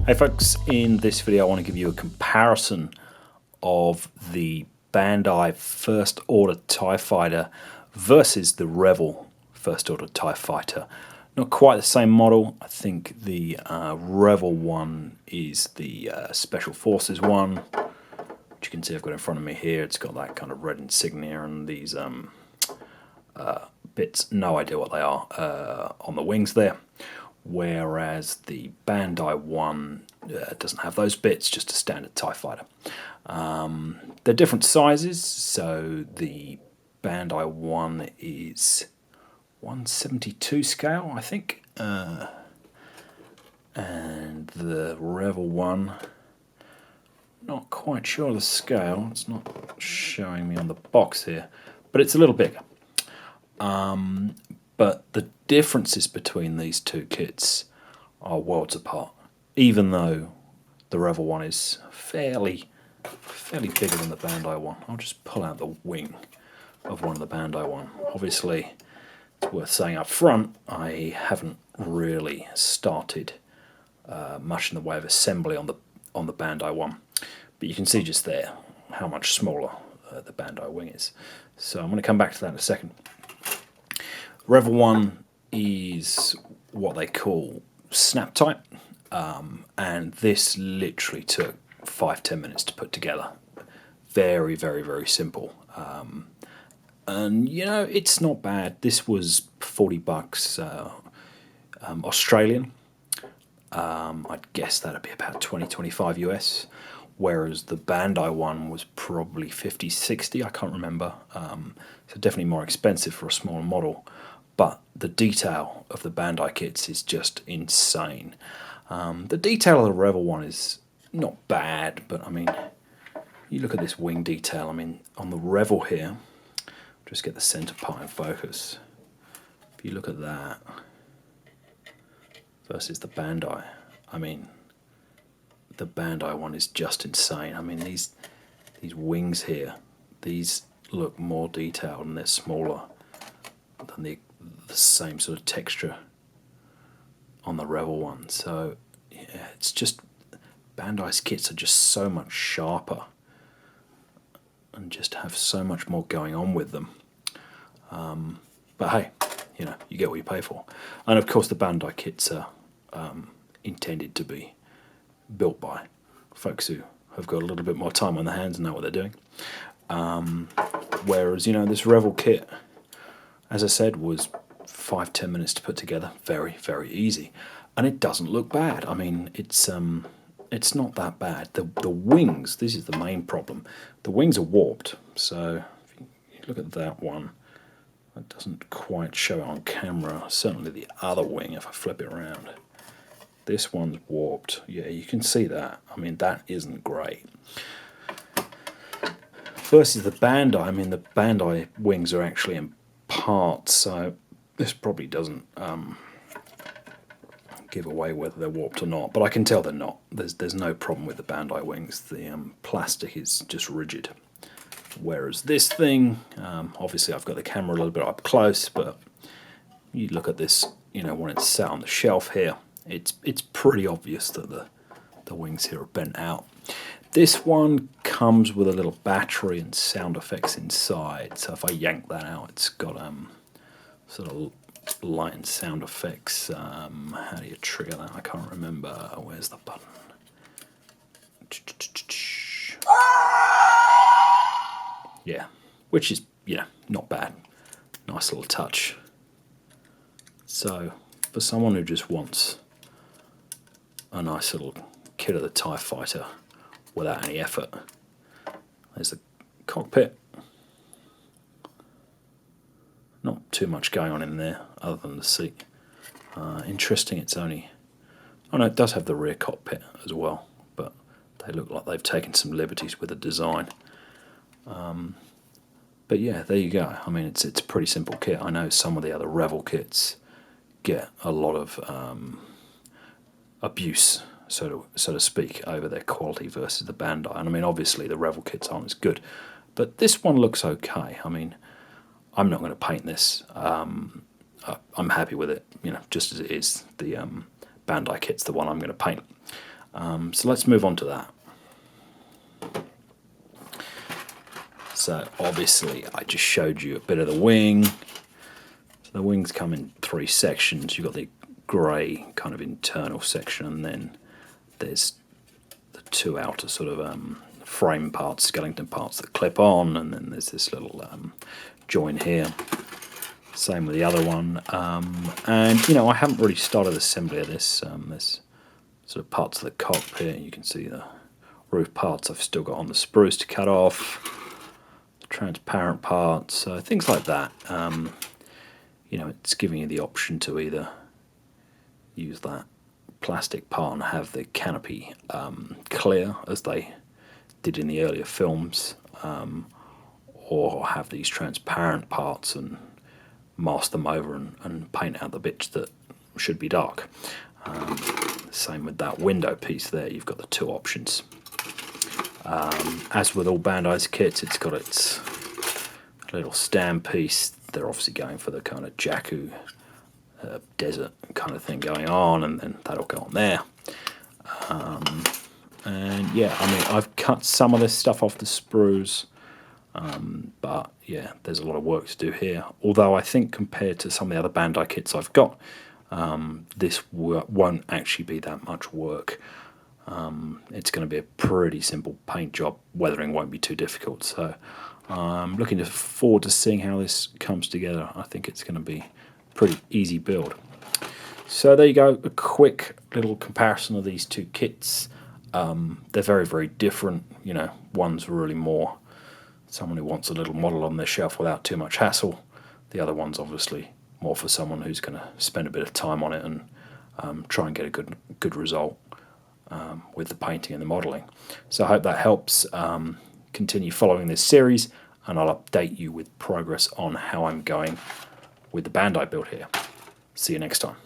Hey folks, in this video I want to give you a comparison of the Bandai First Order TIE Fighter versus the Revell First Order TIE Fighter. Not quite the same model. I think the Revell one is the Special Forces one, which you can see I've got in front of me here. It's got that kind of red insignia and these bits, no idea what they are, on the wings there. Whereas the Bandai one doesn't have those bits, just a standard TIE Fighter. They're different sizes, so the Bandai one is 1/72 scale, I think, and the Revell one, not quite sure of the scale, it's not showing me on the box here, but it's a little bigger. But the differences between these two kits are worlds apart, even though the Revell one is fairly bigger than the Bandai one. I'll just pull out the wing of one of the Bandai one. Obviously, it's worth saying up front, I haven't really started much in the way of assembly on the Bandai one, but you can see just there how much smaller the Bandai wing is. So I'm going to come back to that in a second. Revell one is what they call snap type, and this literally took 5-10 minutes to put together. Very, very, very simple. And you know, it's not bad. This was $40 Australian. I'd guess that'd be about 20-25 US, whereas the Bandai one was probably 50-60, I can't remember. So definitely more expensive for a smaller model. But the detail of the Bandai kits is just insane. The detail of the Revell one is not bad, but I mean, you look at this wing detail. I mean, on the Revell here, just get the center part in focus. If you look at that versus the Bandai, I mean, the Bandai one is just insane. I mean, these wings here, these look more detailed and they're smaller than the same sort of texture on the Revell one. So yeah, it's just, Bandai's kits are just so much sharper and just have so much more going on with them. But hey, you know, you get what you pay for. And of course the Bandai kits are intended to be built by folks who have got a little bit more time on their hands and know what they're doing. Whereas, you know, this Revell kit, as I said, was 5-10 minutes to put together. Very, very easy. And it doesn't look bad. I mean, it's not that bad. The wings, this is the main problem. The wings are warped. So if you look at that one, it doesn't quite show it on camera. Certainly the other wing, if I flip it around. This one's warped. Yeah, you can see that. I mean, that isn't great. Versus the Bandai, I mean, the Bandai wings are actually in parts, so this probably doesn't give away whether they're warped or not, but I can tell they're not. There's no problem with the Bandai wings. The plastic is just rigid. Whereas this thing, obviously I've got the camera a little bit up close, but you look at this, you know, when it's sat on the shelf here, it's pretty obvious that the wings here are bent out. This one comes with a little battery and sound effects inside, so if I yank that out, it's got sort of light and sound effects. How do you trigger that? I can't remember. Where's the button? Yeah, which is, yeah, not bad. Nice little touch. So for someone who just wants a nice little kit of the TIE Fighter without any effort, there's the cockpit. Not too much going on in there other than the seat. Interesting, it's only... Oh no, it does have the rear cockpit as well, but they look like they've taken some liberties with the design. But yeah, there you go. I mean, it's a pretty simple kit. I know some of the other Revell kits get a lot of abuse, so to speak, over their quality versus the Bandai. And I mean, obviously the Revell kits aren't as good, but this one looks okay. I mean, I'm not going to paint this. I'm happy with it, you know, just as it is. The Bandai kit's the one I'm going to paint. So let's move on to that. So obviously I just showed you a bit of the wing. So the wings come in 3 sections. You've got the grey kind of internal section, and then there's the 2 outer sort of frame parts, skeleton parts that clip on, and then there's this little join here. Same with the other one. And you know, I haven't really started assembly of this. There's sort of parts of the cockpit. You can see the roof parts I've still got on the spruce to cut off. Transparent parts, so things like that. You know, it's giving you the option to either use that plastic part and have the canopy clear, as they did in the earlier films, or have these transparent parts and mask them over and paint out the bits that should be dark. Same with that window piece there, you've got the 2 options. As with all Bandai's kits, it's got its little stand piece. They're obviously going for the kind of Jakku desert kind of thing going on, and then that'll go on there. And yeah, I mean, I've cut some of this stuff off the sprues, but yeah, there's a lot of work to do here. Although I think compared to some of the other Bandai kits I've got, this won't actually be that much work. It's going to be a pretty simple paint job. Weathering won't be too difficult, so I'm looking forward to seeing how this comes together. I think it's going to be a pretty easy build. So there you go, a quick little comparison of these 2 kits. They're very, very different. You know, one's really more someone who wants a little model on their shelf without too much hassle. The other one's obviously more for someone who's going to spend a bit of time on it and try and get a good result with the painting and the modelling. So I hope that helps. Continue following this series, and I'll update you with progress on how I'm going with the Bandai build here. See you next time.